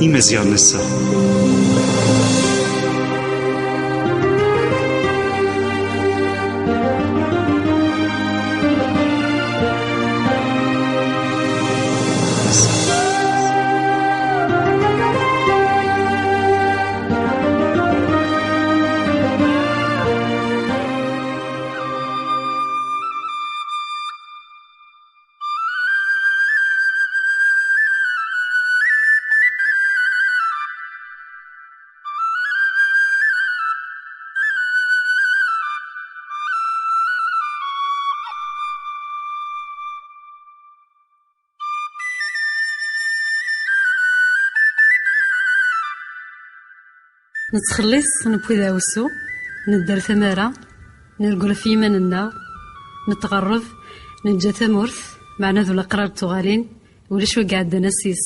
إمازيغ نسا. نتخلص نبوي داوسو ندير ثمارة نرقل في يماننا نتغرب نجا ثمورث معنا ذو الأقرار التغالين ولا شو قاعد نسيس.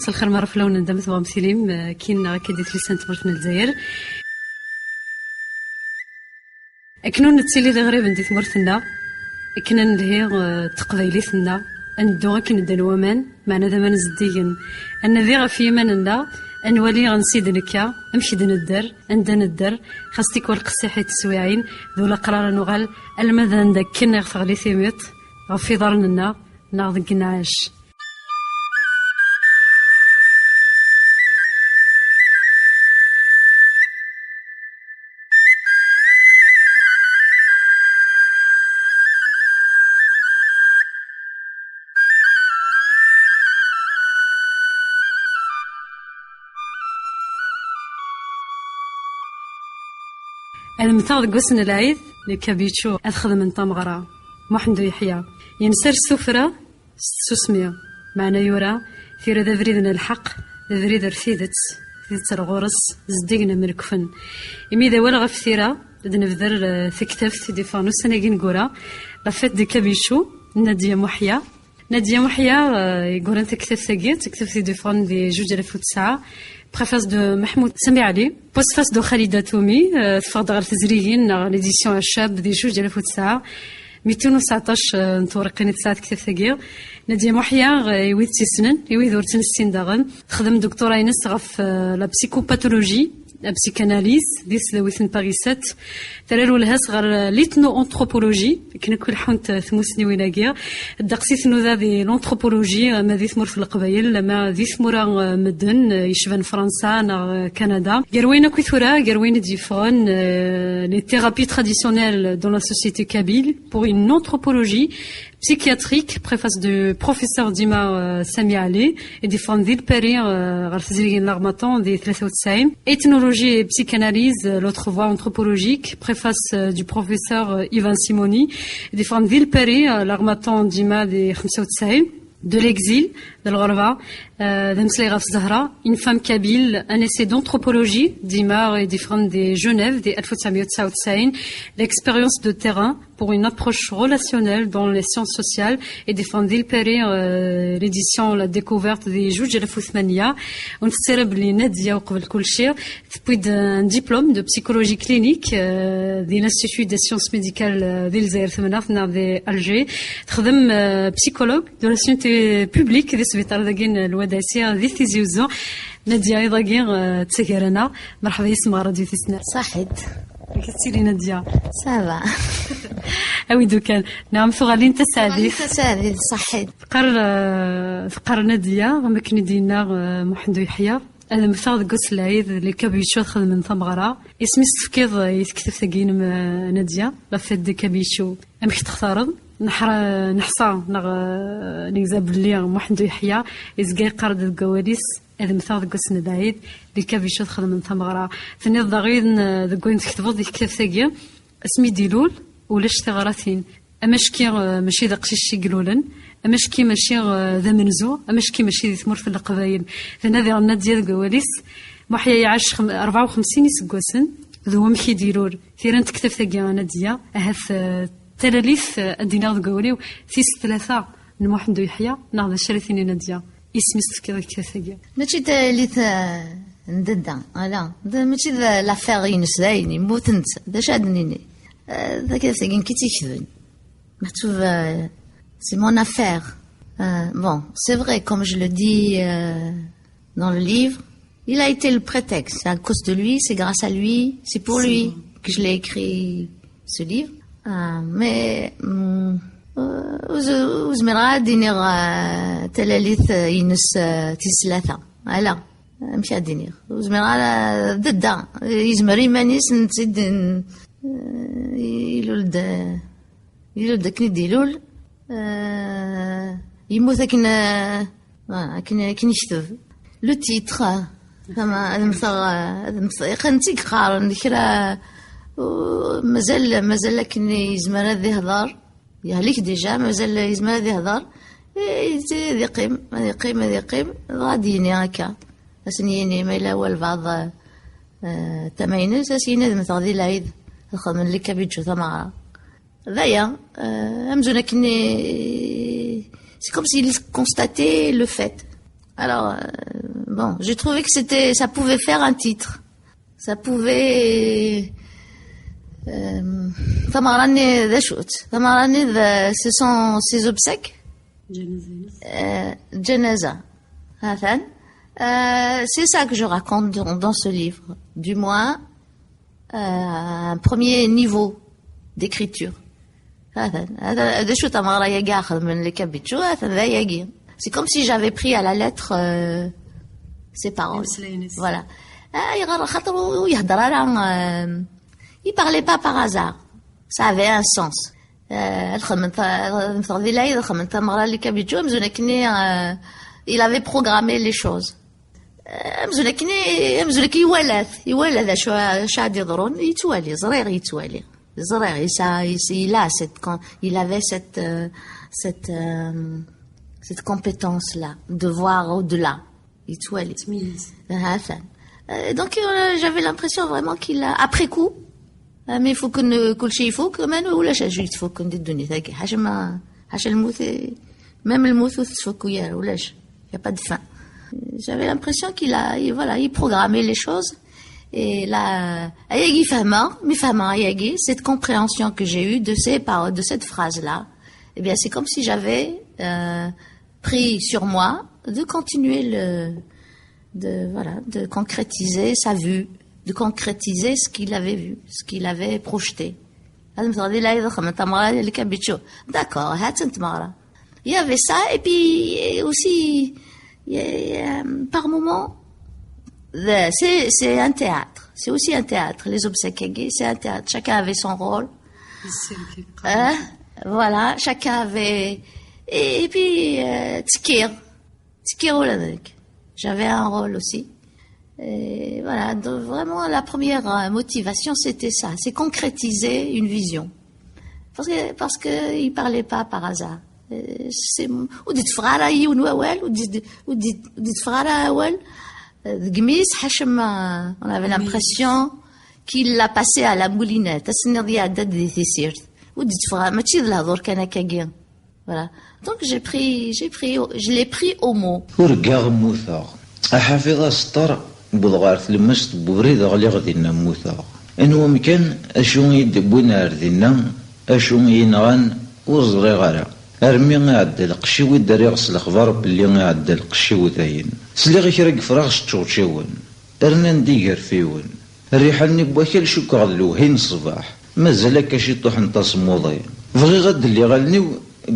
الخير معرف لو ندم ثوام سليم كاين كديت لسان تمرت من الجزائر اكنون نتسيلي ذا غريب ندي تمرتنا كنا نلهي تقبايليتنا ندو كي ندير ومان معنا ذا ما نزديين ان ذي غا في يماننا انولي غنسيد نكا امشي ندر عند ندر خاصتك والقصيحي تسويعين ذو القرار نغال الماذا عندك كنا غفغلي ثيميت غفي دارنا ناض كنعاش. المثال قوسنا العيد لكابيتشو أدخل من طمغرة محمد يحيى ينسر السفرة سوسمية معنا يورا في رذا فريدنا الحق فريد رفيدت الغورس زديقنا من الكفن إمي ذا ولا غفثيرة نبذر في كتاب دي فانوس سناقين قورا لفت دي كابيتشو نادية محيا نادية محيا يقول أنت كتاب ثقيت كتاب دي فان دي 2009 préface de Mahmoud Sami Ali, postface de Khalida Toumi, تفرض على التزريين ليديسيون الشاب دي 2009 219 نتورقين تساعد كتاب ثقيل. نادية محيا يويد سنين يويد ورتن السين داغن تخدم دكتورة ينس غف لا بسيكوباثولوجي لا بسيكاناليز ديس ذويثن باريسات ترالو الهاس غير ليتنو انثروبولوجي كنا كل حونت ثموسني ويناكيا الدقسيت نو ذا دي لونثروبولوجي ما ذي ثمور في القبايل ما ذي ثمورا مدن يشبان فرنسا نا كندا غيروينا كثورا غيروينا ديفون لي ثيرابي تراديسيونيل دون لا سوسيتي كابيل بور une anthropologie psychiatrique, préface du professeur Dima Sami Ali et des fonds d'île Péri, l'armatan des 93. Ethnologie et psychanalyse, l'autre voie anthropologique, préface du professeur Ivan Simoni, et des fonds d'île Péri, l'armatan Dima des 95. De l'exil, de l'Orva, d'Amsleiraf Zahra, une femme kabyle, un essai d'anthropologie, d'Imar et des femmes de Genève, des Alfotsamiot Saoutsaïn, l'expérience de terrain pour une approche relationnelle dans les sciences sociales et des femmes d'Ilperi, l'édition, la découverte des juges de la Fouthmania, on célèbre les Nadia au Kolchir, puis d'un diplôme de psychologie clinique de l'Institut des sciences médicales d'Ilzaïr Themenaf, d'Alger, psychologue de la santé publique, des Svitar Dagin, الوداسية ذي تيزيوزو نادية أيضا غير تسكرنا مرحبا يسمع راديو تسنا صحيد كتيري نادية سافا أوي دوكان نعم ثغالين تساعدي صحيد فقر نادية مكني دينا محمد يحيى أنا مثال قص العيد اللي كابيتشو خذ من ثمغرة اسمي استفكيض يتكتب ثقين نادية لفت دي كابيتشو أمك تختارض نحصى نكذب اللي محمد يحيى إزقاي قرد القواليس هذا مثال قصنا العيد اللي كابيتشو خذ من ثمغرة ثاني الضغين ذكوين تكتبوا ذي كتاب ثقي اسمي ديلول ولاش ثغراتين أمشكي ماشي ذا قشيش يقولون أمشكي ماشي ذا منزو أمشكي ماشي ذي ثمور في القبايل ثاني هذه عنا ديال القواليس محيا يعيش 54 سكوسن ذو مخي ديلول ثيران تكتب ثقي نادية أهث تلاليث الدينار قوليو في 3 محمد يحيى ناض شريثيني نادية اسمي كذا كذا ماشي تاليث نددا ماشي لافير ينس داين يموت انت دا شادنيني ذاك ساكن كي تيكذب مكتوب سي مون افير. Bon, c'est vrai, comme je le dis dans le livre, il a été le prétexte. C'est à cause de lui, c'est grâce à lui, c'est pour lui que je l'ai écrit ce livre. Mais وزمرا دينير تلاليث ينس تيسلاثة على مشى دينير وزمرا ضد يزمر يمانيس نزيد يلولد كني ديلول يموت كن يكتب لو تيتر زعما خنتي قارن كرا مازال كني يزمر هذا يهضر يهليك ديجا مازال يزمر هذا يهضر يقيم غاديني هكا اسنيني ما الا هو البعض تماينس اسينا مثغدي العيد الخدم اللي كبيتشو ثمارة ذايا امزونا كني c'est comme s'il constatait le fait. Alors bon, j'ai trouvé que ça pouvait faire un titre, ça pouvait ثمراني ذا شوت ثمراني ذا ce sont ses obsèques جنازة هذا c'est ça que je raconte dans ce livre, du moins un premier niveau d'écriture. هذا شو تمارا يجي أخذ من اللي كبيتشو هذا يجي. C'est comme si j'avais pris à la lettre ces paroles. Voilà. يغير خاطر ويهضر على il parlait pas par hasard. Ça avait un sens. الخمنت ذي الخمنت تمارا اللي كبيتشو مزونا كني il avait programmé les choses. مزونا كي يولد شو عاد يضرون يتوالي صغير يتوالي. Il avait cette compétence-là de voir au-delà. Donc j'avais l'impression vraiment qu'il a, après coup, mais il faut que كل شيء يفوق كمان ولا شيء يفوق ندير الدنيا ذاك حاجة الموت même الموت تفوق وياه ولاش y a pas de fin. J'avais l'impression il programmait les choses. Et là, cette compréhension que j'ai eue de ces paroles, de cette phrase-là, eh bien, c'est comme si j'avais pris sur moi de continuer de concrétiser sa vue, de concrétiser ce qu'il avait vu, ce qu'il avait projeté. D'accord, il y avait ça, et puis aussi, par moments, c'est un théâtre. C'est aussi un théâtre. Les obsèques, c'est un théâtre. Chacun avait son rôle. Voilà, chacun avait. Et puis, Tkir j'avais un rôle aussi. Et voilà, donc vraiment la première motivation, c'était ça, c'est concrétiser une vision. Parce que il parlait pas par hasard. C'est ou dit frara youn wawal ou dit frara awal. On avait l'impression qu'il l'a passé à la moulinette. Voilà. Donc je l'ai pris au mot. حافظ سطر بضغارت المست بوريد غلي غدينا موثا انو مكان اشو يدبونا ردينا اشو ينغان وزري غرا ارمي غاد القشيو داري غسل الاخبار باللي غاد القشيو ثاين سلي غير فراغ شتوشيون ارنا ندير فيون الريحاني بواكل شو كغدلو هين الصباح مازال كاشي طوح نطاس موضي بغي غاد اللي غالني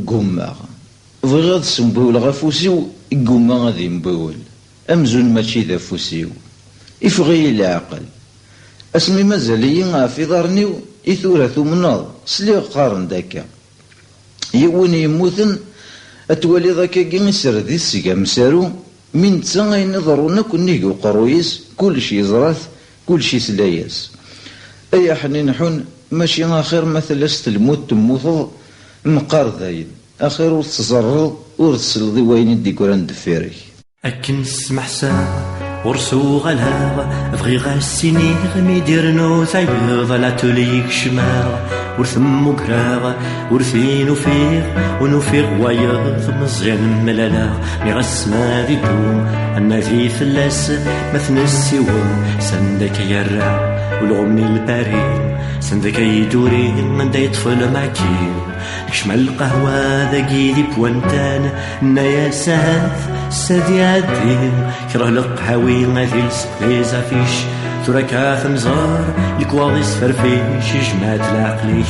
قوما بغي غاد سنبول غفوسيو قوما غادي نبول امزون ماشي ذا فوسيو يفغي العقل اسمي مازالي في دارنيو إثورة مناض سلي قارن داكا يوني يموتن أتولي ذاكا يسر ذي السقا مسارو من تسا ينظرونا كني قرويس كل شي زراث كل شي سلاياس أي حنين حون ماشي آخر مثل الموت تموت مقار ذاين آخر ورتزرر ورتسلضي وين ديكوران دفيري أكن سمح ساعة ورسو غلاغ بغي غا السينيغ ميديرنو تايض لاتوليك شماغ ورثم كراغ ورثين وفيغ ونوفيغ وايض مزيان ملالا مي غسما ذي دوم أنا ذي فلاس مثنى السيوم سندك يرى والغمني البارين سندك يدوري من دا يطفل معكين كشمع القهوة ذاكي ذي بوانتان نايا ساث سادي عدين كره القهاوي غاثيلس ليزا فيش تراكا ثمزار الكواضيس فرفيش جمعت العقليش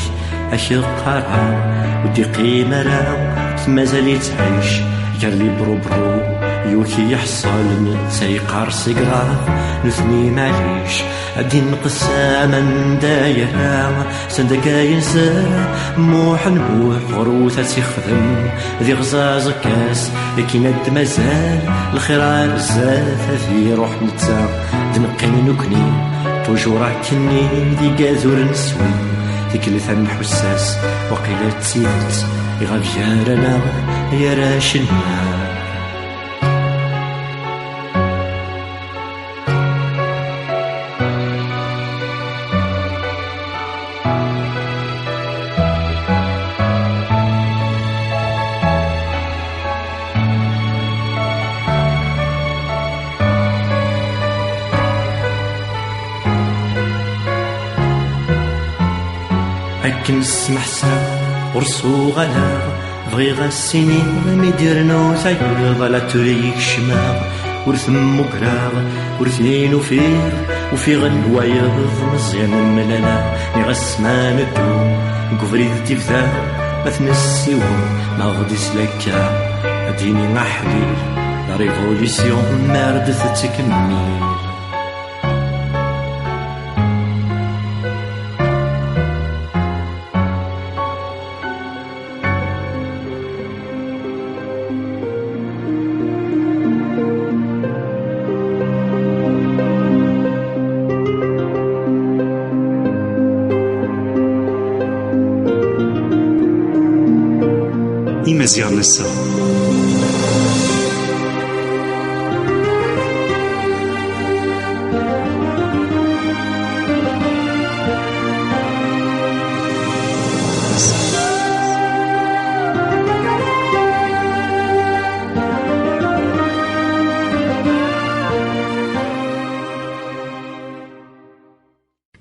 أشي القارعة ودي قيمة راو تمازالي تعيش يرلي برو برو يوكي يحصل سيقار سيقرا نثني معليش الدين قسامة دايرة سندكا ينسر موح نبوح غروثة تخدم ذي غزاز كاس لكن ند مازال الخير بزاف في روح نتا دنقين نكني توجورا كني ذي قاذور نسوي ذي كلثة حساس وقيلة تيت يغاب جارنا يا راشنا أكن نسمح سا ورسو غلا بغيغ السنين ميديرنو تايض لا تريك شماغ ورثم كراغ ورثين وفيغ وفيغ الوايض مزيان ملالا نغسما ندو نكفريد تفذا مثنى السيوم ما غدي سلكا أديني نحلي لا ريفوليسيون ماردت تكمل Imaziɣ nessa.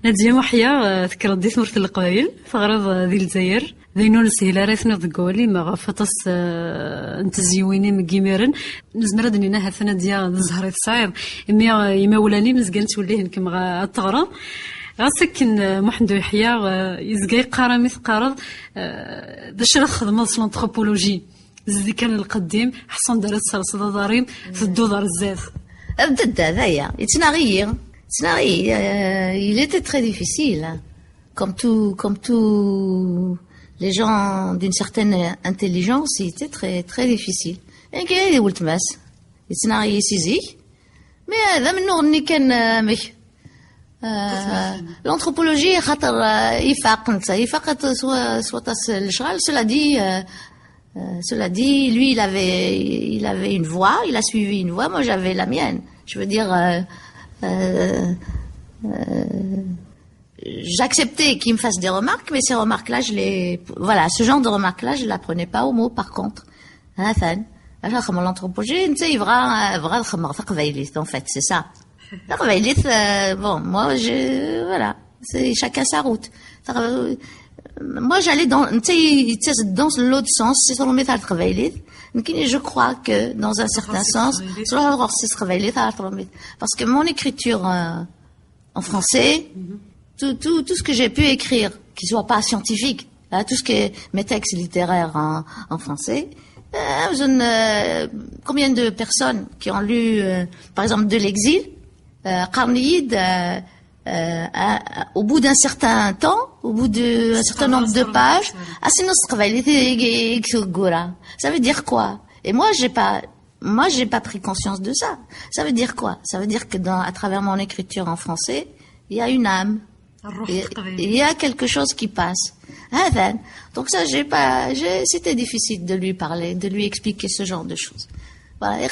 نادية محيا ذكرت دي ثمرة القبائل تغرض ذي الجزائر ذينو نسهيلا راثنا ذكولي ما غفطس نتزيويني مكيميرن نزمر دنينا هاث نادية زهرة صعيب إما ولاني مزقان توليه نكم التغرى غاسكن محمد يحيى يزقاي قارمي ثقارض باش نخدم الانثروبولوجي زي كان القديم حصن دارت صلصة ضاريم في الدودار الزاف ضد هذايا يتناغي il était très difficile, hein. Comme tous les gens d'une certaine intelligence, il était très très difficile. Et qu'il y a mas, يتناغي سيزي، mais هذا من نغني كان مش l'anthropologie خاطر يفاق سوا الشغل. Cela dit, lui il avait une voie, il a suivi une voie, moi j'avais la mienne. Je veux dire j'acceptais qu'il me fasse des remarques, mais ces remarques-là, ce genre de remarques-là, je la prenais pas au mot. Par contre, l'anthropologie, en fait, c'est ça. Bon, moi, voilà, c'est chacun sa route. Moi, j'allais dans l'autre sens, c'est sur le métal travail. Je crois que dans un certain sens, parce que mon écriture en français, tout ce que j'ai pu écrire, qui soit pas scientifique, tout ce que mes textes littéraires en français, combien de personnes qui ont lu, par exemple, de l'exil, Qarniyid, au bout d'un certain temps, au bout d'un certain nombre de pages, ça veut dire quoi? Et moi, j'ai pas pris conscience de ça. Ça veut dire quoi? Ça veut dire que à travers mon écriture en français, il y a une âme. Il y a quelque chose qui passe. Donc ça, c'était difficile de lui parler, de lui expliquer ce genre de choses. Voilà,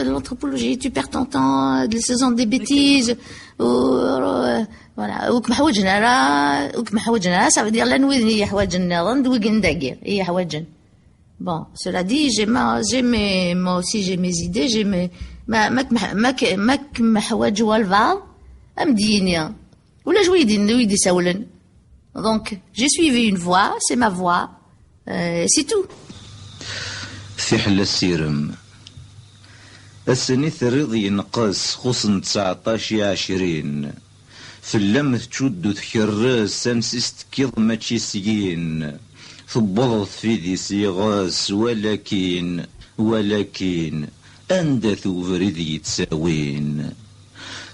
l'anthropologie, tu perds ton temps, de faisant des bêtises, voilà, ça veut dire bon, cela dit, moi aussi j'ai mes idées, j'ai mes, donc, j'ai suivi une voie, c'est ma voie, c'est tout. في حل السيرم السنة الريض ينقص خصن 19-20 في اللم تشد تكرس سنسيست كيض ماتشي سيين ثبضت في ذي سيغاس ولكن أندث فريد يتساوين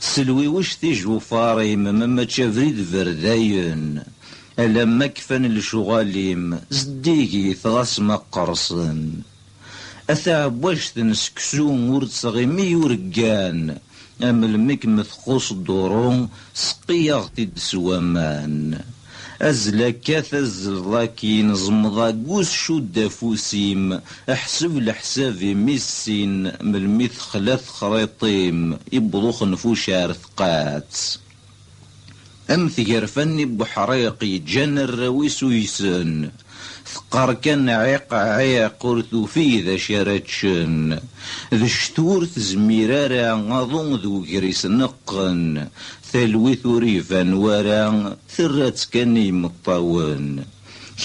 سلوي وش تيجو فاري مما تشافريد فرداين ألما كفن الشغاليم زديكي ثغاس مقرصن أثاب واش تنسكسو ورد صغيمي ورقان أمل ميك مثقوص دورون سقياغ تدسوامان أزلكاث أزلكي نزمضا قوس شو دافوسيم أحسب لحسابي ميسين ملميث خلاث خريطيم يبضوخ نفوش عرثقات أم ثقرفني بحريقي جن الرويس ويسن ثقار كان عيق ورثو في ذا شارتشن ذا شتور تزميرارا غضون ذو قريس نقن ثلوي ثوريفا ورا ثرات كاني مطاون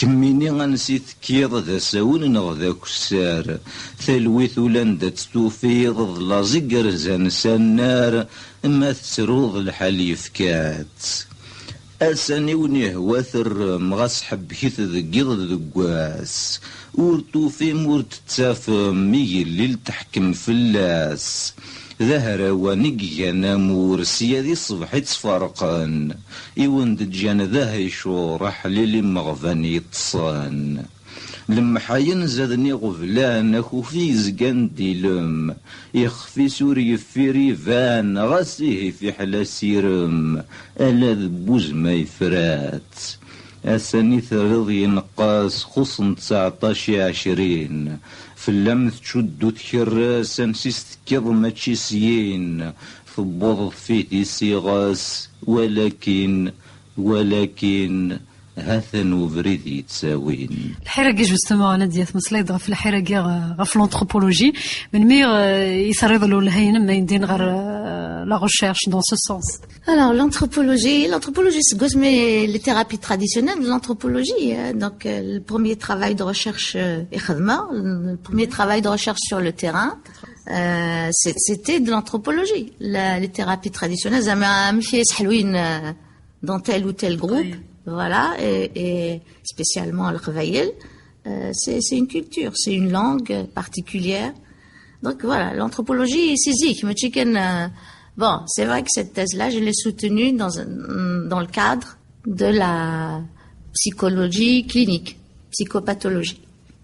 كميني غنسيت كيض ذا ساون نغذا كسار ثلوي ثولان تستوفيض ظلا زقر زان سنار ما تسروض الحليف كات أساني ونهوى ثرم غاس حبكيت ذقيض ذقواس ورتو في مورت تافم ميل اللي تحكم فلاس ظهر ونقيا مورسيا ذي صبح تفرقان يوند جان ذا يشورح للي مغفان يتصان لما حين زادني غفلان اخو في زقان ديلم يخفي سوري في ريفان غسيه في حلا سيرم الا ذبوز ما يفرات اساني ثرض ينقاس خصن 19-20 في اللم تشدو تكراس امسيس تكيض ماتشي سيين ثبوض فيه سيغاس ولكن هذا نوفريد يتساوين الحيرة جوستومون أنا ديال مسلايد في الحيرة غف l'anthropologie من مير يسرد له الهين ما يندين غير la recherche dans ce sens. Alors l'anthropologie c'est gosse mais les thérapies traditionnelles de l'anthropologie donc le premier travail de recherche le premier travail de recherche sur le terrain c'était de l'anthropologie les thérapies traditionnelles dans tel ou tel groupe. Voilà, et spécialement le Khwaïl, c'est une culture, c'est une langue particulière. Donc voilà, l'anthropologie c'est zik. Bon, c'est vrai que cette thèse-là, je l'ai soutenue dans le cadre de la psychologie clinique, psychopathologie.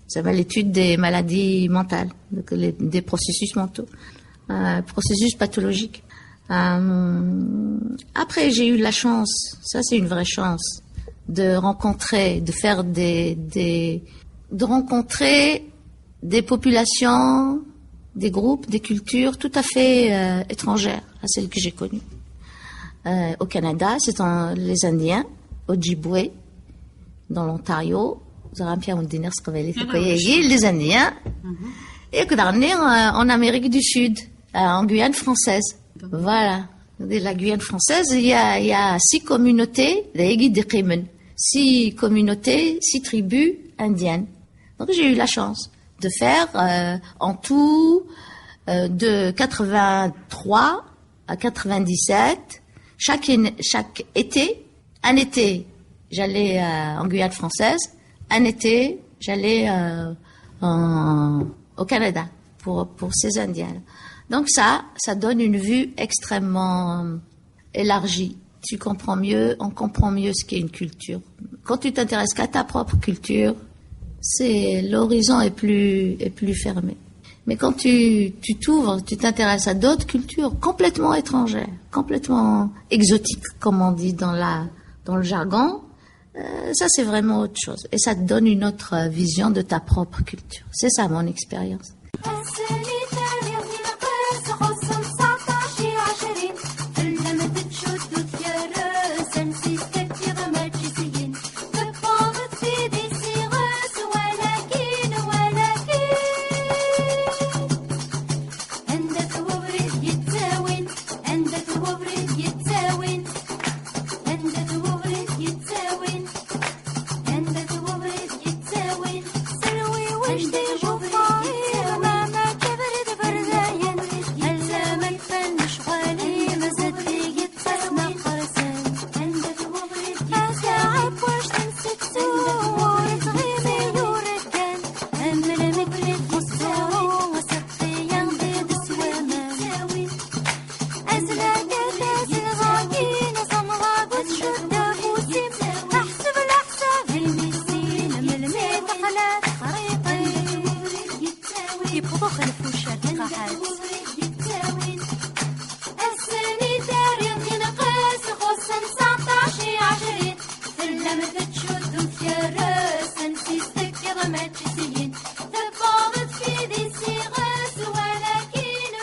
Ça va l'étude des maladies mentales, donc des processus mentaux, processus pathologiques. Après, j'ai eu la chance, ça c'est une vraie chance, de rencontrer des populations, des groupes, des cultures tout à fait étrangères à celles que j'ai connues. Au Canada, c'est les Indiens, au Ojibwe, dans l'Ontario, les Indiens, et en Amérique du Sud, en Guyane française. Voilà. La Guyane française, il y a 6 communautés, 6 communautés, 6 tribus indiennes. Donc j'ai eu la chance de faire en tout de 83 à 97, chaque été, un été j'allais en Guyane française, un été j'allais au Canada pour ces Indiens. Donc ça donne une vue extrêmement élargie. On comprend mieux ce qu'est une culture. Quand tu t'intéresses qu'à ta propre culture, l'horizon est plus fermé. Mais quand tu t'ouvres, tu t'intéresses à d'autres cultures complètement étrangères, complètement exotiques, comme on dit dans le jargon, ça c'est vraiment autre chose. Et ça te donne une autre vision de ta propre culture. C'est ça mon expérience. ثلاث خريطين يبقوا خلفوشات قاحات السنيتار ينقص خصا 19 20 لما تشد في الراس نسيتك يا ما تشتين تبغض في دي سيغاس ولكن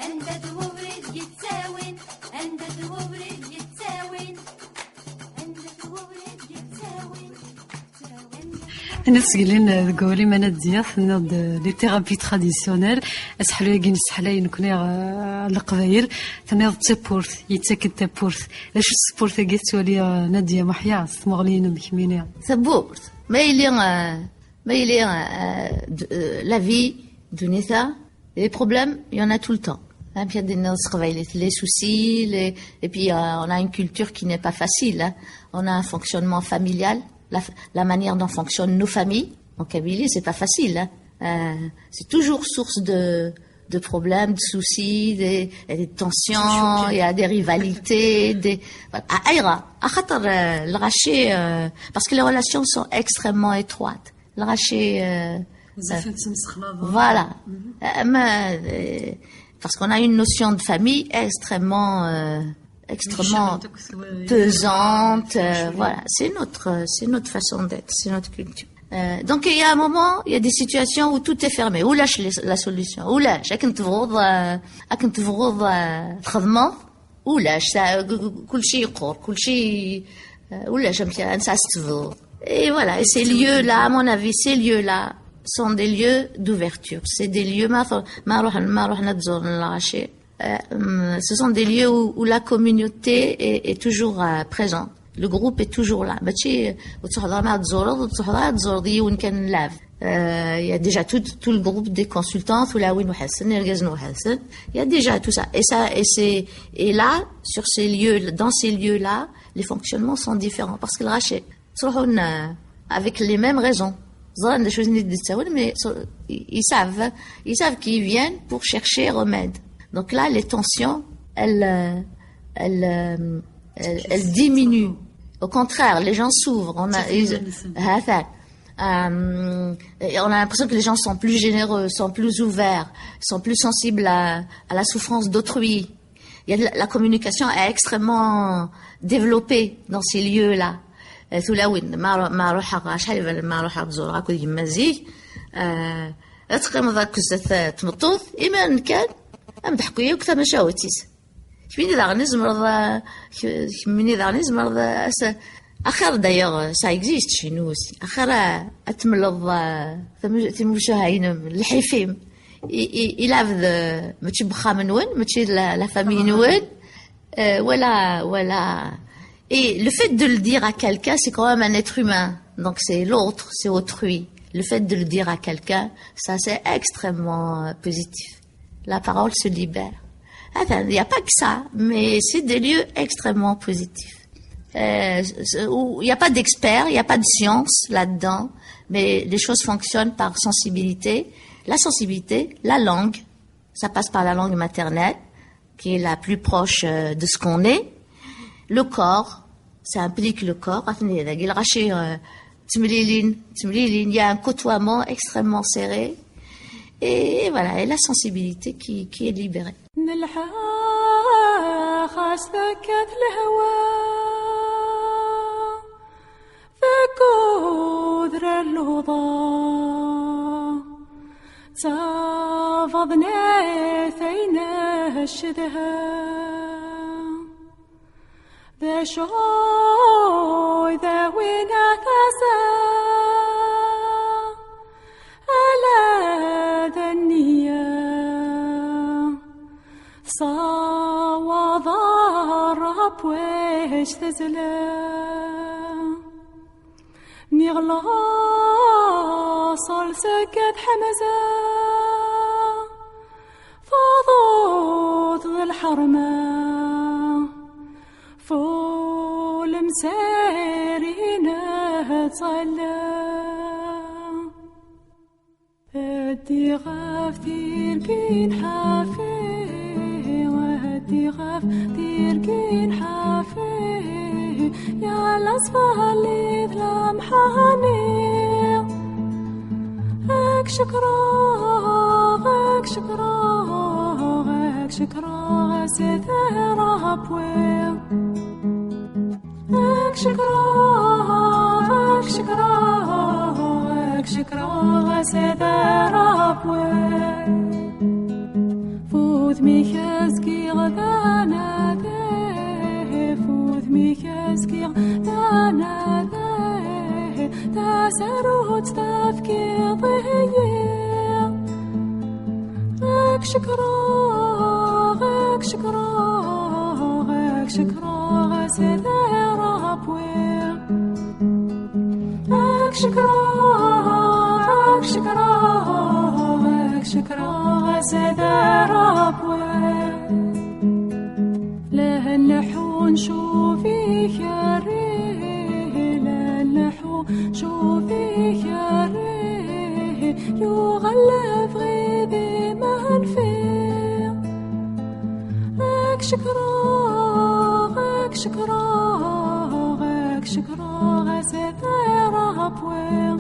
أنت تورد يتساوين أنت تورد يتساوين أنت تورد يتساوين الناس قايلين قولي ما ندياف نض لي ثيرابي تراديسيونيل اسحلو ياكي نسحلاي نكوني القبايل تنض تبورث يتسكت تبورث اش السبورث كي تولي ناديه محيا مغلين بكمينيا سبورث ما يلي la vie d'une État, les problèmes, il y en a tout le temps. Les soucis, et puis on a une culture qui n'est pas facile. Hein. On a un fonctionnement familial, la manière dont fonctionnent nos familles. En Kabylie, c'est pas facile. Hein. C'est toujours source de problèmes, de soucis, des tensions, il y a des rivalités, à Aïra, à Khatar, le Raché, parce que les relations sont extrêmement étroites. Le Raché, voilà. Parce qu'on a une notion de famille extrêmement pesante. Voilà, c'est notre façon d'être, c'est notre culture. Donc il y a un moment, il y a des situations où tout est fermé. Où lâche la solution? Où lâche? أكن تفرض خدمة. Où lâche? كل شيء يقر, كل شيء. Où lâche? أنسى استفضل. Et voilà, et ces lieux-là, à mon avis, ces lieux-là sont des lieux d'ouverture. C'est des lieux, ce sont des lieux où la communauté est toujours présente. Le groupe est toujours là. Il y a déjà tout le groupe des consultants. Il y a déjà tout ça. Et là, sur ces lieux, dans ces lieux-là, les fonctionnements sont différents. Parce que le rachet, avec les mêmes raisons. Mais ils savent qu'ils viennent pour chercher remède. Donc là, les tensions, elles diminuent. Au contraire, les gens s'ouvrent. On a l'impression que les gens sont plus généreux, sont plus ouverts, sont plus sensibles à la souffrance d'autrui. La communication est extrêmement développée dans ces lieux-là. ثلاوين ما روح شحال ما روح نزور هاكو يمازيك اتقيم ذاك الزات تمطوط ايمان كان ام تحكي وكثر ما شاوتيس كميني ذا نزمر اخر دايوغ سا اكزيست شي نوسي اخر اتملض تمشاهين الحيفيم يلعب ماشي بخا من وين ماشي لا فامي نوين ولا. Et le fait de le dire à quelqu'un, c'est quand même un être humain. Donc c'est l'autre, c'est autrui. Le fait de le dire à quelqu'un, ça c'est extrêmement positif. La parole se libère. Il n'y a pas que ça, mais c'est des lieux extrêmement positifs. Où il n'y a pas d'experts, il n'y a pas de science là-dedans, mais les choses fonctionnent par sensibilité. La sensibilité, la langue, ça passe par la langue maternelle, qui est la plus proche de ce qu'on est. Le corps, ça implique le corps. Il y a un côtoiement extrêmement serré. Et voilà, et la sensibilité qui est libérée. The joy that we نتسا على النية صوض الرب وش تزلا نغلا صل سكت حمزة فضوض الحرمة فول مسارينا تصلى هدي غاف تيركين حافي وهدي غاف تيركين حافي يا الأصفالي ظلام حاني غاك شكرا سيدي رابوي غاك شكرا سيدي رابوي فوت ميكاسكي غدانا ذي فوت ميكاسكي غدانا ذي تاسروت تفكي ضيّ غاك شكرا سيدي رابوي غاك شكرا سيدي رابوي لا نحو نشوفي خيري لا نحو شوفي خيري يغلف غيبي ما نفير غاك شكرا سيدي رابوي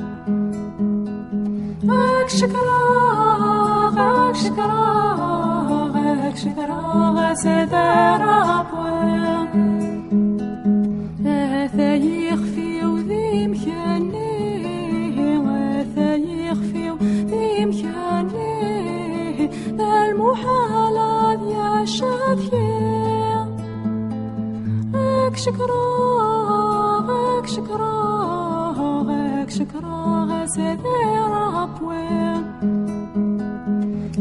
غاك شكرا سيدي رابوي هذا يخفي وذي مكاني وهذا يخفي وذي مكاني ذا المحالات يا شاذية غاك شكرا سيدي رابوي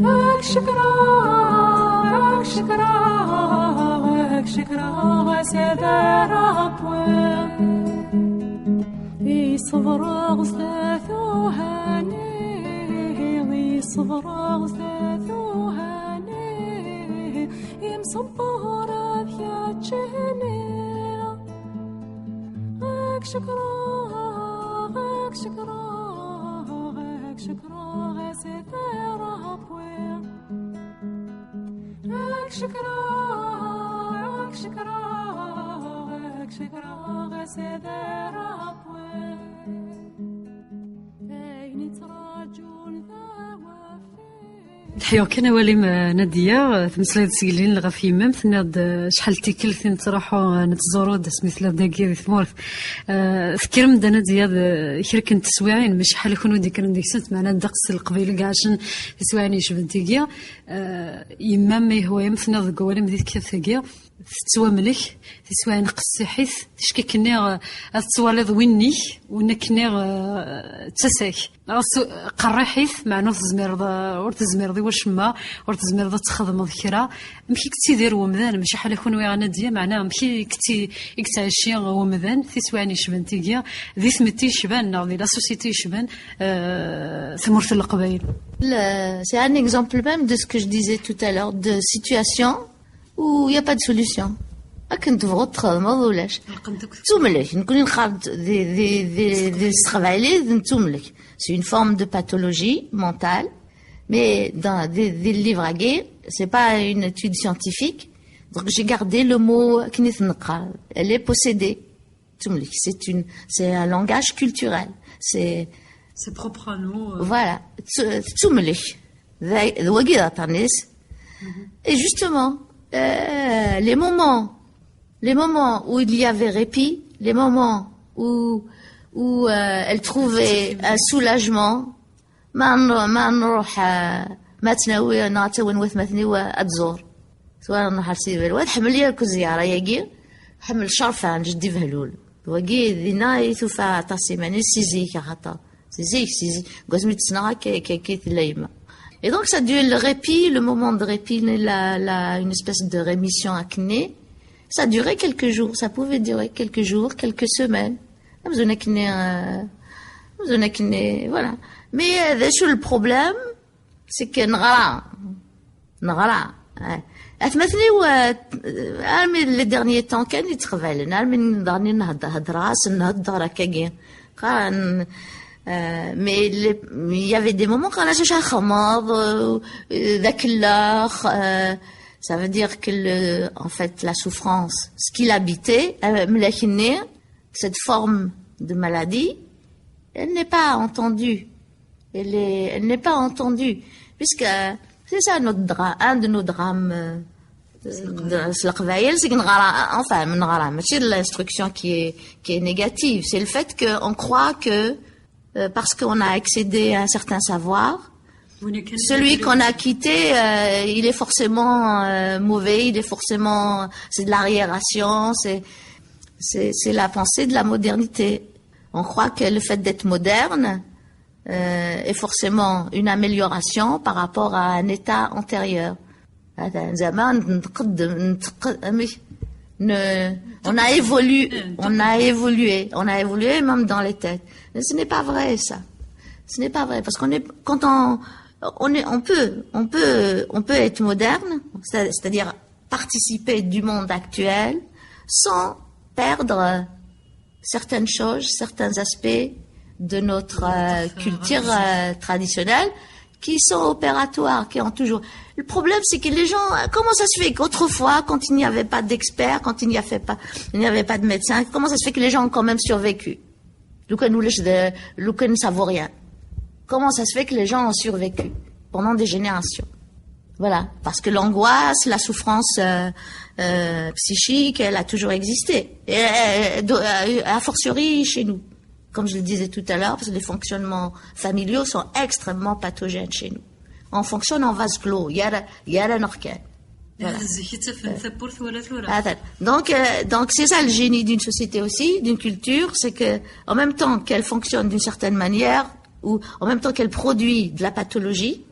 غاك شكرا سيدي رابوي يصبر غزاثو هاني يصبر غزاثو هاني يمصبر يا جهني غاك شكرا سيدي رابوي غاك شكرا سيدي رابوي أين تراجون ذا الحياة كان والي نادية تمسلي تسجلين لغا في يمام تناد شحال تيكل ثين تروحوا نتزوروا داس مثل داكي ذي ثمورث فكر مدا نادية كركن تسويعين مش شحال يكونوا ديكرن ديك سنت معنا دقس القبيله كاع عشان تسويعين يشبن تيكيا يمام ما هو يمثنا ذا قوالي مديت كيف تيكيا تسوى ملك تسوى نقص حيث تشكي كنا تسوالد ويني ونكنا تساك قري حيث مع نص زمير ورت زمير ذي واش ما ورت زمير ذا تخدم ذكرى مشي كتي دير ومذان ماشي حال يكون ويغنا ديا معناها مشي كتي عشيا ومذان تسواني شبنتيكيا ذي ثمتي شبان ذي لا سوسيتي شبان ثمرت القبائل. C'est un exemple même de ce que je disais tout à l'heure, de situation où il n'y a pas de solution. كنت بغط ما ولاش توملك نكون نخرج des travailler توملك. C'est une forme de pathologie mentale, mais dans des livres à guerre, c'est pas une étude scientifique. Donc j'ai gardé le mot knithnqa. Elle est possédée. توملك c'est un langage culturel. C'est propre à nous. Voilà. توملك. وقيدة تانيس. Et justement, les moments où il y avait répit, les moments où elle trouvait un soulagement, ما نروح ما تناوي نعتون وثمثني وأتزور سواء نروح لسيدي الواد حمل لي الكزيارة يجي حمل شرفان جدي بهلول وجي ذينا ثوفا تصيماني سيزي كحطا سيزي قسمي تصنع كي ثلايمة. Et donc ça dure le répit, le moment de répit, une espèce de rémission acné. Ça durait quelques jours, ça pouvait durer quelques jours, quelques semaines. Voilà. Mais le problème, c'est que les derniers temps, quand ils travaillent, mais il y avait des moments quand Ça veut dire que en fait, la souffrance, ce qu'il habitait, cette forme de maladie, elle n'est pas entendue. Elle n'est pas entendue. Puisque c'est ça notre drame, un de nos drames. C'est l'instruction qui est négative. C'est le fait qu'on croit que parce qu'on a accédé à un certain savoir, celui qu'on a quitté, il est forcément mauvais, il est forcément, c'est de l'arriération, c'est la pensée de la modernité. On croit que le fait d'être moderne est forcément une amélioration par rapport à un état antérieur. On a évolué même dans les têtes. Mais ce n'est pas vrai, ça. Ce n'est pas vrai, parce qu'on est, quand on peut être moderne, c'est-à-dire participer du monde actuel sans perdre certaines choses, certains aspects de notre culture traditionnelle qui sont opératoires, qui ont toujours... Le problème, c'est que les gens, comment ça se fait qu'autrefois, quand il n'y avait pas d'experts, quand il n'y avait pas de médecins, comment ça se fait que les gens ont quand même survécu? Nous ne savons rien. Comment ça se fait que les gens ont survécu pendant des générations? Voilà. Parce que l'angoisse, la souffrance psychique, elle a toujours existé. Et a fortiori chez nous. Comme je le disais tout à l'heure, parce que les fonctionnements familiaux sont extrêmement pathogènes chez nous. On fonctionne en vase clos. Il y a un orchestre. Voilà. Donc c'est ça le génie d'une société aussi, d'une culture, c'est que en même temps qu'elle fonctionne d'une certaine manière, ou en même temps qu'elle produit de la pathologie,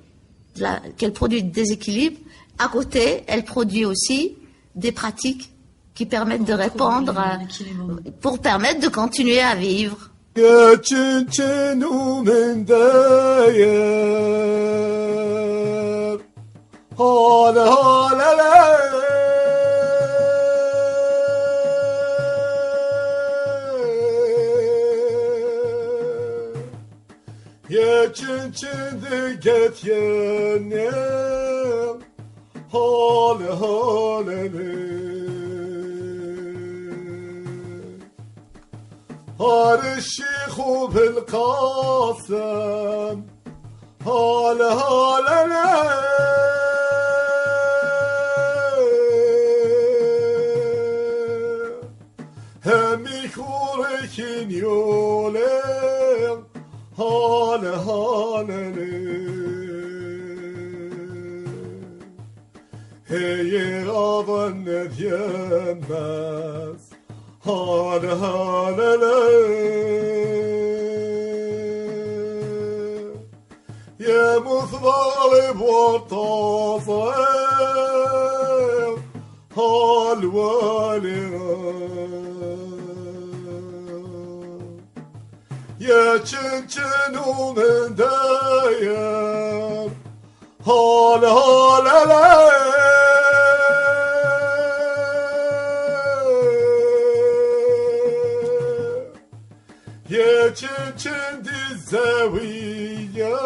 qu'elle produit du déséquilibre, à côté, elle produit aussi des pratiques qui permettent de répondre, pour permettre de continuer à vivre. هار الشيخ بالقاسم هال هال لا همي خوركين يولين هال هال هي غضن ذيمس هال هال لا يا مثضرب والتصير هال والغ يا تشنو من داير هال هال لا يا دي الزاوية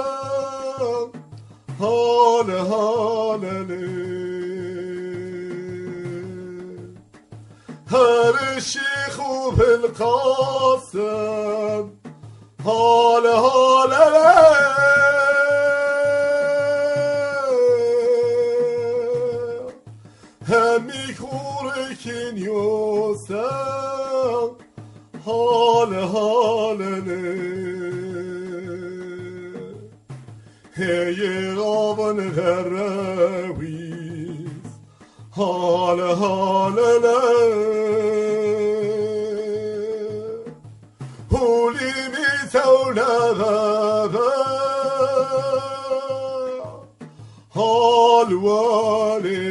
هال هال هار الشيخ بالقاسم هال هال همي خوركين يوسف هال هال هي غابن الراويس هال هال هولي ميثونا بابا هال والي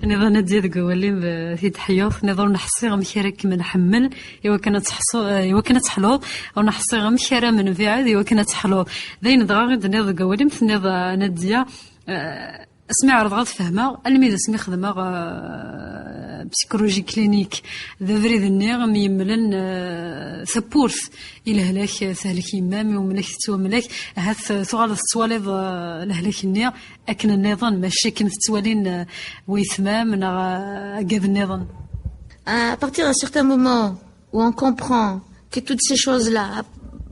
نظن نزيد قولين في تحيوث نظن نحصي غمكيرك من حمل إوا كانت حلوض أو نحصي غمكيرة من بعد إوا كانت حلوض ذين ضغط نظ قولين في نظ نديا اسمي عرض غاد فهمه المي اسمي خدمه بسيكولوجي كلينيك ذا فريد النيغ ميملن ثبورث الى هلاك ثهلك يمامي وملك توملك هاث ثغال تسواليض لهلاك النيغ اكن النظام ماشي كنت توالين ويثمام قاد النظام. À partir d'un certain moment où on comprend que toutes ces choses-là,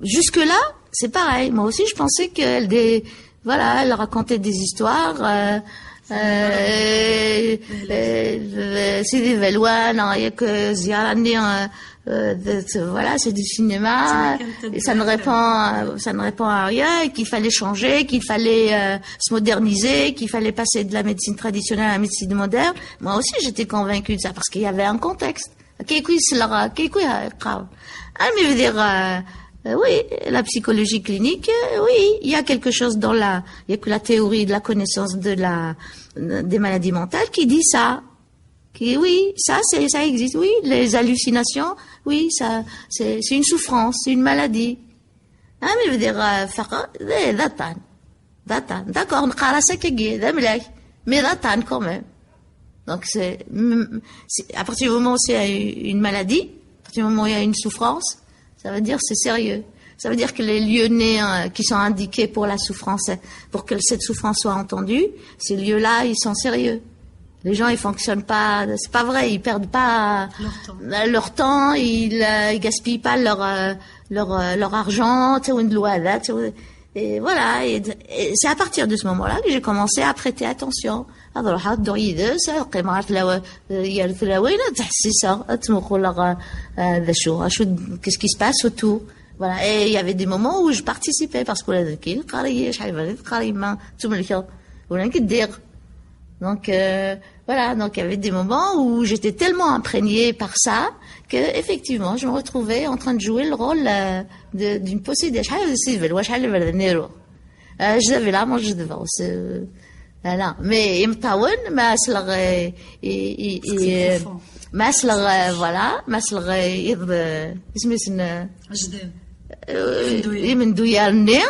jusque-là, c'est pareil. Moi aussi, je pensais qu'elle voilà, elle racontait des histoires. C'est des Velouane, il y a que Ziarani, voilà, c'est du cinéma. Et ça ne répond à rien, et qu'il fallait changer, qu'il fallait se moderniser, qu'il fallait passer de la médecine traditionnelle à la médecine moderne. Moi aussi, j'étais convaincue de ça parce qu'il y avait un contexte. Mais je veux dire, oui, la psychologie clinique, oui, il y a quelque chose il y a que la théorie de la connaissance des maladies mentales qui dit ça. Oui, ça existe, oui, les hallucinations, oui, ça, c'est une souffrance, c'est une maladie. Mais je veux dire, d'accord, mais datan quand même. Donc à partir du moment où c'est une maladie, à partir du moment où il y a une souffrance, ça veut dire c'est sérieux. Ça veut dire que les lieux nés qui sont indiqués pour la souffrance, pour que cette souffrance soit entendue, ces lieux-là, ils sont sérieux. Les gens, ils fonctionnent pas, c'est pas vrai, ils perdent pas leur temps, ils gaspillent pas leur argent, et voilà. Et c'est à partir de ce moment-là que j'ai commencé à prêter attention. Qu'est-ce qui se passe autour? Voilà. Et il y avait des moments où je participais parce que donc voilà, donc il y avait des moments où j'étais tellement imprégnée par ça que effectivement je me retrouvais en train de jouer le rôle d'une possédée. J'avais là, moi je devais voilà, mais يمطاون ما أسلغ ما أسلغ voilà ما أسلغ يض اسمه سن من دويالني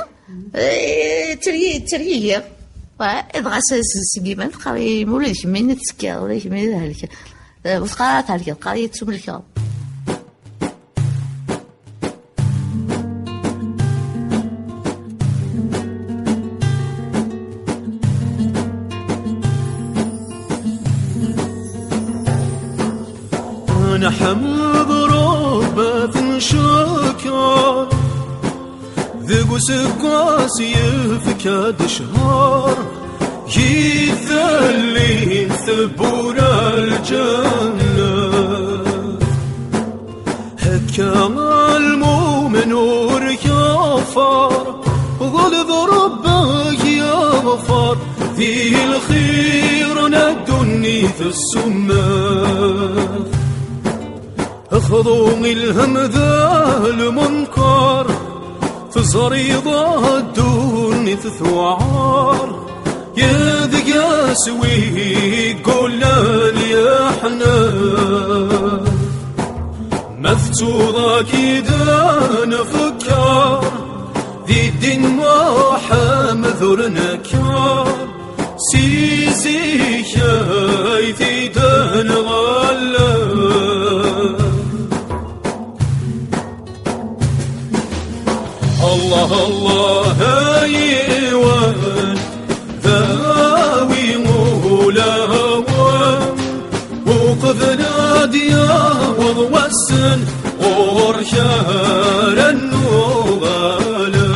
تريير إذا سجيمن قاري مولش من تسكير ولا من ذلك وسقارات هالك قاري تسمى الكلام. نحمد ربة شكر ذق سقاس يفكاد شهر يذلي ثبور الجنة هكا المؤمن وريافر ظلذ ربك يغفر ذي الخير ندني في السماء اخذوا الهم ذا المنكر تزريض الدنيا ثوار يذقى سوي قول لي احنا مفتوضة كذا نفكر ذي الدين محمد نكار سيزي شايثي تنغلى الله الله ايوان ذاوي مولاهم وقف ناديا وضوسن ورشار النغالا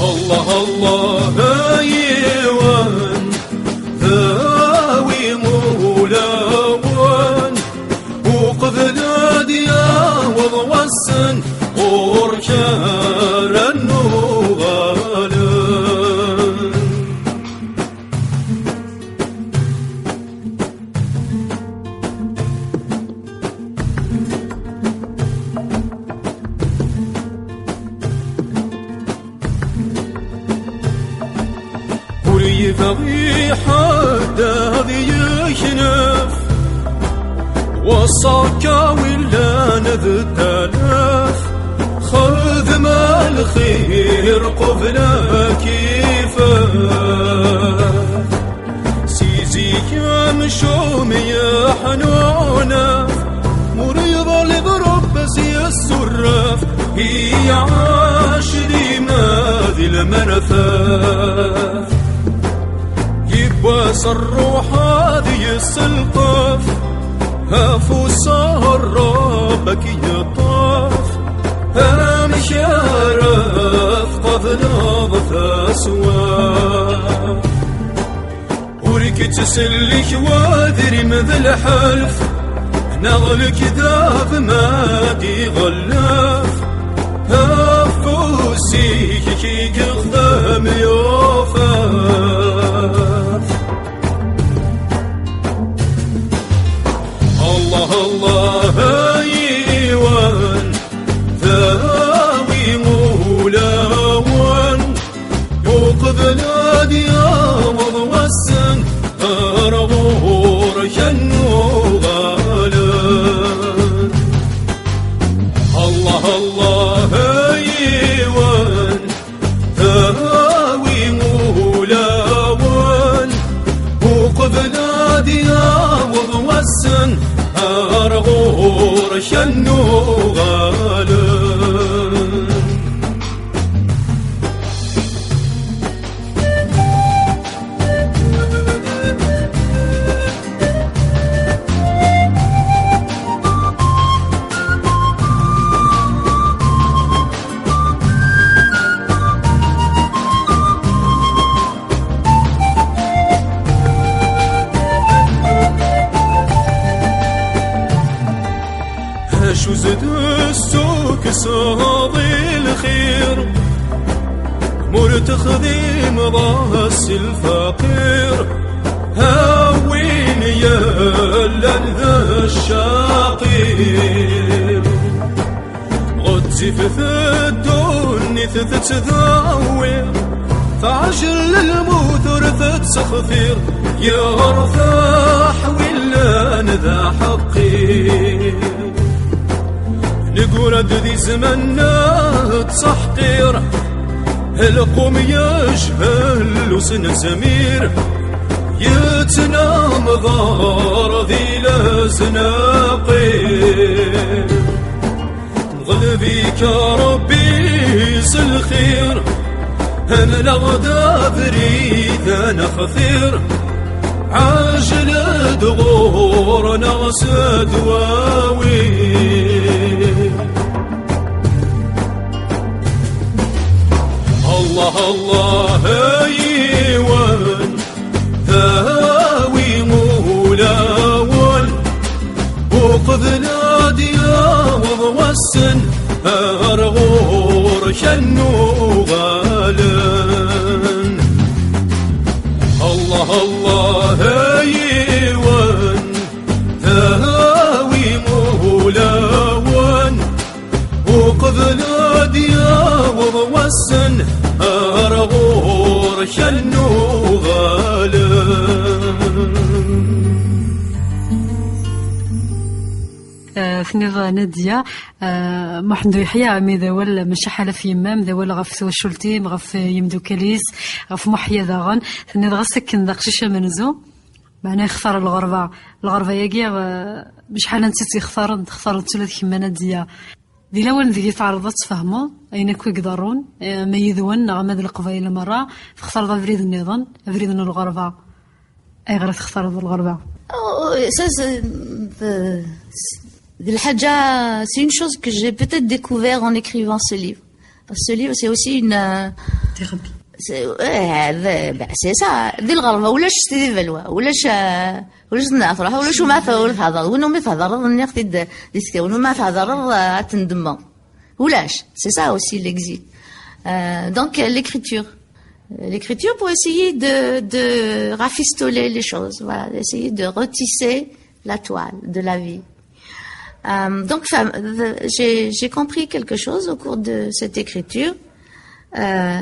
الله الله ايوان ذاوي مولاهم وقف ناديا وضوسن ورشار النغالا وريفغي حد هذي يشنف وصاكا ولا نذتلف خذ ما الخير قبل كيفه شوم يا حنونة مريضة لضرب زي السراف هي عاشري ماذي المنفاف يبواس الروح هذه السلطاف هافو سهر ربك يطاف هامش يعرف قفنا ضفا سواف ورك تسلك واذري مذ الحلف نغلك ذاب مادي غلاف هافوسيك كي قدام يوفاف الله الله ايوان ذاوي مولاوان يوقظ نادي وضوسن أرغور شنو غالان الله الله ايوان ذاوي مولاوان يوقظ نادي وضوسن أرغور شنو غالان شو زد السوق صاضي الخير مرتخذي مضاس الفقير هاوين يا ذا الشاقير غدزي في الدني تتذاوي فعجل الموت رثت سخثير يا رثاح ولا ندى حقير نقول ذي زمنا تصحقير القوم يجهل وسن زمير يتنام ضار ذي لازناقير غلبيك ربي سالخير انا لغدا بريد انا خثير عاجل دغور نغس دواوي الله الله ايوان ذاوي مولاون وقذ ناديا وضوسن أرغور شنو غالن الله الله ايوان ذاوي مولاون وقذ ناديا وضوسن أرغور شنو غالن ثنيض نادية محمد يحيى ميدا ولا مش حالة في يمام ذا ولا غف سوى الشلتيم غف يمدو كاليس غف محيا ذاغن ثنيض غسكن ذاك شيشة منزو معناه يختار الغربة ياقيا مش حالة نسيت يختار تسولت كما نادية دي لون ذي تعرضت تفهموا أين كوي يقدرون ما يذون غمد القبائل مرة فاختار ذا فريد النظام فريد الغربة أي غير تختار الغربة c'est une chose que j'ai peut-être découvert en écrivant ce livre. Ce livre, c'est aussi une... c'est ça. دي الغربة ولاش تدي فلوة ولاش نعرف ولاش ما تهضر ونو ما تهضر ناخذ ديسكي ونو ما تهضر تندم ولاش. C'est ça aussi l'exil. Donc l'écriture pour essayer de rafistoler les choses, voilà, d'essayer de retisser la toile de la vie. Donc j'ai compris quelque chose au cours de cette écriture.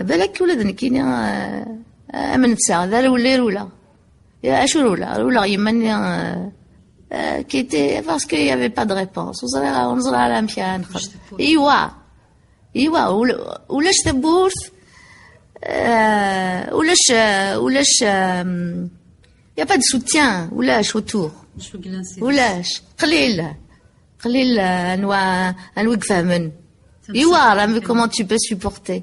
بالك ولدنا كاين من تساعد ولا يا شو ولا يمني كيتي parce qu'il y avait pas de réponse ونزرع على مشان ايوا ولاش تبورث ولاش Il n'y a pas de soutien. Oulash autour. شو قلنا نسيت ولاش قليل انوق فهمن يوار comment tu peux supporter.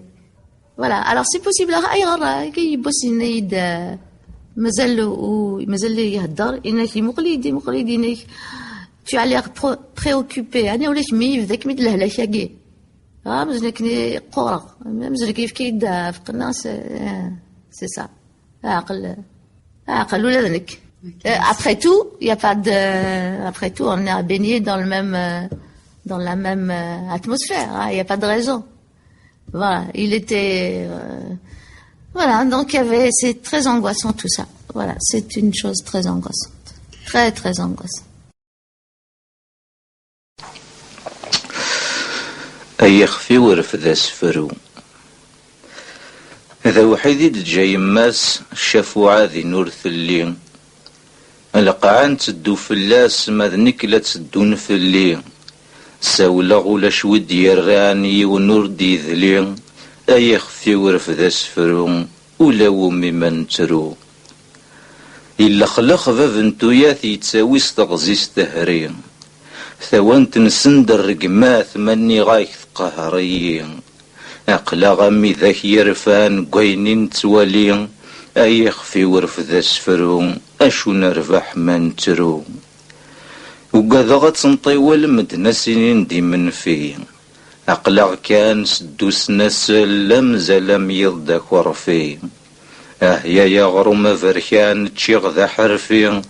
Voilà, alors c'est possible اي كي يبوس ينيد مازال يهضر انك مقليدي انك tu as l'air préoccupé انا ولا كمي ذاك ميد الهلاكاكي مازال كني قورق مازال كيف كيدا في الناس سي سا عقل ولا ذنك. Après tout, il y a pas de. Après tout, on est baigné dans la même atmosphère. Hein, il y a pas de raison. Voilà, il était. Voilà, donc c'est très angoissant tout ça. Voilà, c'est une chose très angoissante, très très angoissante. أيخفي ورفد أسفرو هذا وحيد جاي ماس شافو عادي نور ثلين القاعان تدو فلاس ماذنك لا تدون فلي ساولا غولا شود يرغاني ونور دي ذلي أيخفي ورفد أسفرو ولا ومي من ترو إلا خلق بابنتو ياثي تساوي استغزي استهرين ثوان تنسند الرقماث مني غايك قهريين أقلا غمي ذاك يرفان قوينين توالين أيخفي ورفد أسفرو أشو نربح من ترو وقاذا غتنطي والمدنا سنين دي من فيه أقلا كان سدوس نسل لمزلم يضدك ورفي يا يغرم فركان تشيغ ذا حرفي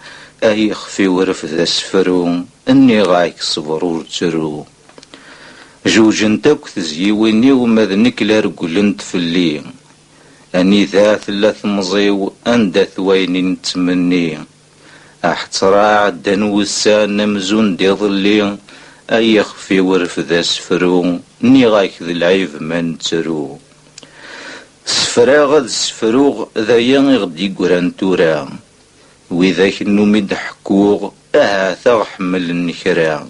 أيخفي ورفد أسفرو أني غايك صبرور ترو جوج انتاك تزيويني ومذنك لارقلنت فلي أني ذا ثلاث مزيو أندا ثوين نتمني أحتراع دنوسان مزون دي ظلي أيخفي ورفد أسفرو ني غايك ذي العيب من ترو سفراغ ذا سفروغ ذا يغدي قران تورا وذاك النومي دحكوغ ثغ حمل النكرا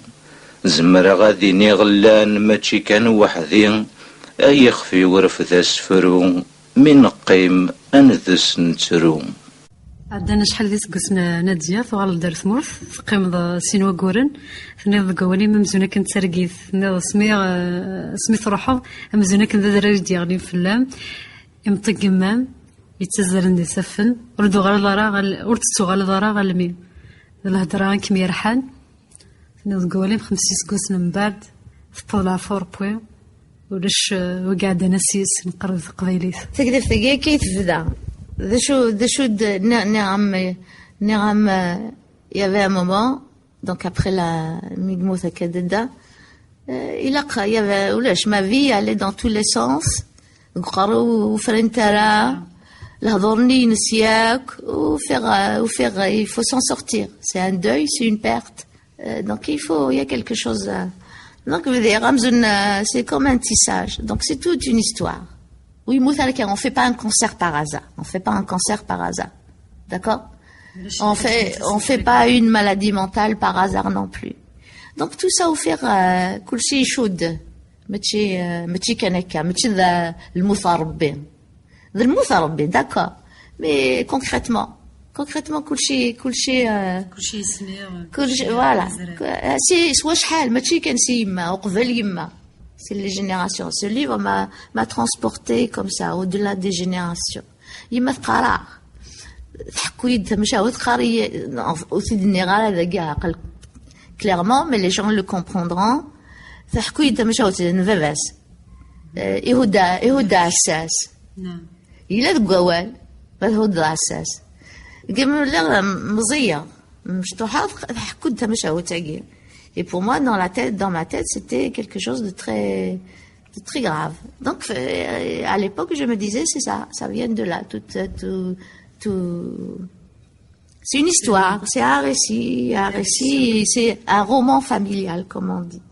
زمرا غادي نغلان ماشي كان وحدي أيخفي ورفد أسفرو من قيم أنذس نترو عندنا شحال ديس قسنا نادية ثغال دار ثمورث تقيم سينوا قورن ثنيض قواني ممزونا كنت ترقيث ثنيض سميث روحض ممزونا كنت دراري ديالي في اللام يمطق قمام يتزلن دي سفن وردو ورتسو غال ضرا غالمي الهضرة كم يرحان ثنيض قواني بخمسيس قسنا من بعد تطلع فور بوي ولاش وقاعدة نسيس نقرض قبيليث تقدر تلقى كيف تبدا ذا شو نعم il y avait un moment donc après la migmouth kadeda il y avait ولاش ma vie allait dans tous les sens نقرو وفرنترا الهضرني نسياك وفيغ il faut s'en sortir c'est un deuil c'est une perte donc il y a quelque chose donc c'est comme un tissage donc c'est toute une histoire. Oui, on ne fait pas un concert par hasard. On fait pas un concert par hasard. D'accord? On fait pas une maladie mentale par hasard non plus. Donc tout ça au faire كلشي يشود ماشي كنكا ماشي ذا المثربين d'accord mais concrètement كلشي voilà سي سوا شحال ماشي كان سي يما وقبل يما. C'est les générations. Ce livre m'a transporté comme ça, au-delà des générations. Il m'a clairement, mais les gens le comprendront. Il a de goual, et pour moi, dans ma tête, c'était quelque chose de très grave. Donc, à l'époque, je me disais, c'est ça vient de là. C'est une histoire, c'est un récit, c'est un roman familial, comme on dit.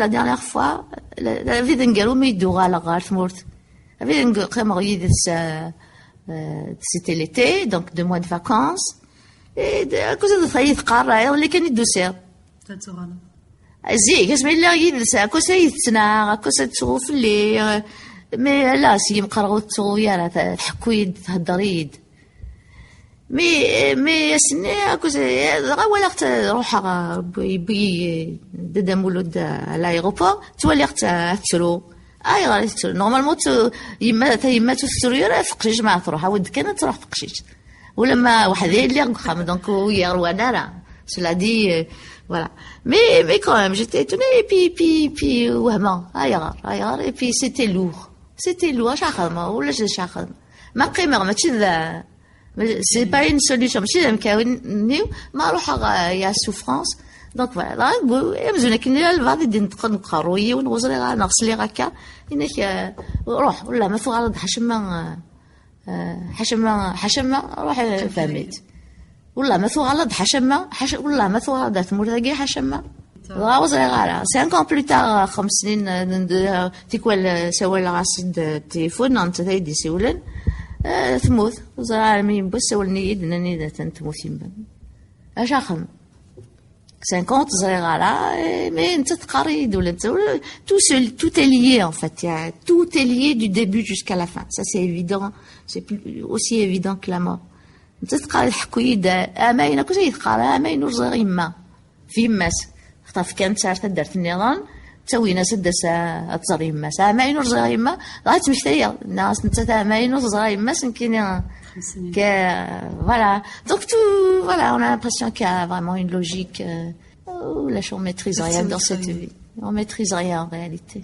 La dernière fois, c'était l'été, donc 2 mois de vacances. Et à cause de ça, il تقرا اللي كان يدوسير. زيك اسمع لا يدرس كوسا يتسنع كوسا تشوف اللي مي لا سي مقرغوت صغيرة تحكويد تهدريد مي سني اكو ولا اخت روح بي ددا مولود لايغوبور تولي اخت تسرو اي غادي تسرو نورمالمون يما تسرو فقشيش ما تروح ود كانت تروح فقشيش ولما وحدي اللي خام دونك ويا روانا لا cela dit voilà mais quand même j'étais étonnée et puis وهما اي et puis c'était lourd شاخدمه ولا شاخدمه ما قيمه ماشي ذا c'est pas une solution ماشي مكاونيو ما روح يا souffrance donc voilà là يمزونا كنا البعض يدين نقروي ونغزري نغسلي غكا انك روح ولا ما فغلط حشمه روح فهمت ولا ما فغلط حشمه ولا ما فغلط تمرتقي حشمه غاوزري غالا 5 ans plus tard 5 سنين تيكوال سوال غاسد التليفون انت تيدي سولن تموت وزرع مين بس ولنيد نني ذا تموت يمن اش اخم 50 زرع على مي انت تقريد ولا انت tout est lié en fait tout est lié du début jusqu'à la fin ça c'est évident c'est aussi évident que la mort انت تقرا الحكويد امين كل شيء تقرا امين وزرع يما في ماس خطف كانت سارت درت النظام تسوينا سدس تصري ما سامعين ورزاي ما غات مشتريه الناس نتسامعين ورزاي ما سنكين ك voilà donc tout voilà on a l'impression qu'il y a vraiment une logique où on maîtrise rien dans cette vie on maîtrise rien en réalité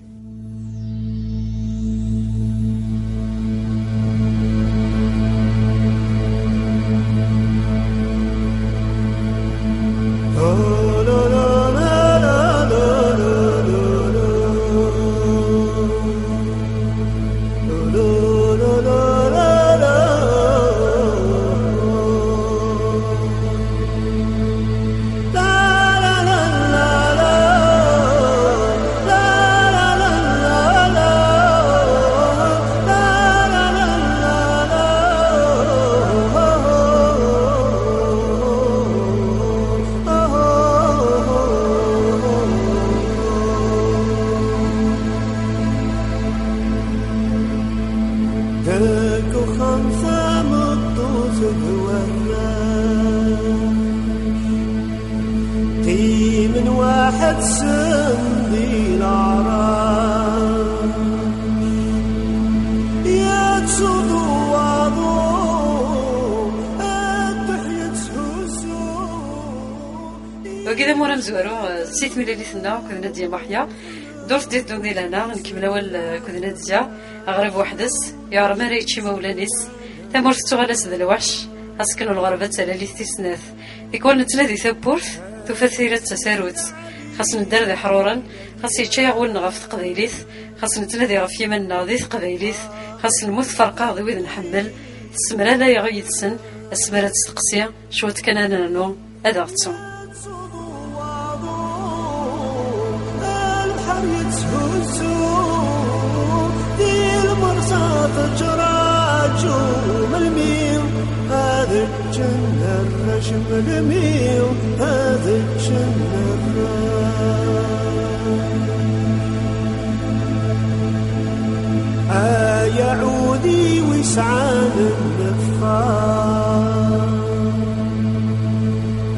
وكذا مورا نزورو سيت ميلاليثنا كنا ديال محيا دورت ديال دوني لنا نكمل اول كنا ديال غريب وحدس يا راه ريتشي مولانيس تمرت تغلس ذا الوحش اسكنوا الغربه تلالي تسناث يكون تلادي ثبورث تفثيره تساروت خاصنا ندير ذي حرورا خاص يتشي غول نغف تقبيليث خاصنا نتلادي غف يمنا ذي تقبيليث خاص الموت فرقا ذي ويد نحمل السمرة لا يغيث سن السمرة تستقسيا شوت كان انا نو ادغتو هذا الجنة الرجم الميل هذا الجنة يعودي وسعان النفخار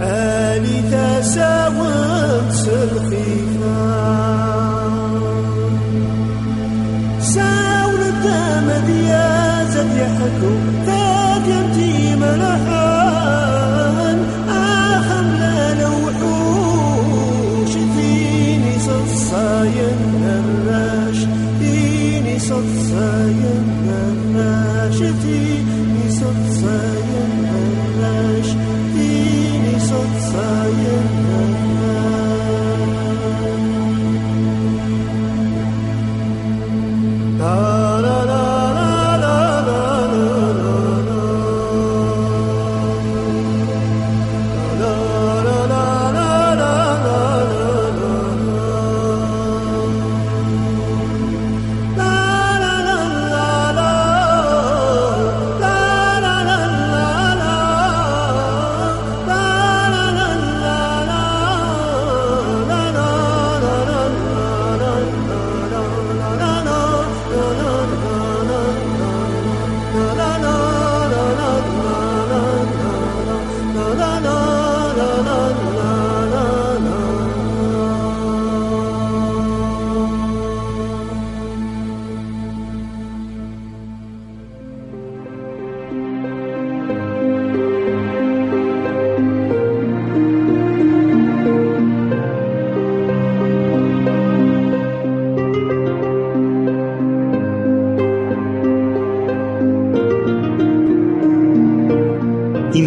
آلي تساوت سلخيفا ساول الدم ديازت يحكو تاجرتي ملحان أخمنا لوحوش فيني صصاين الراش فيني صصاين الراش فيني صصاين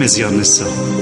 Meziane Nessa.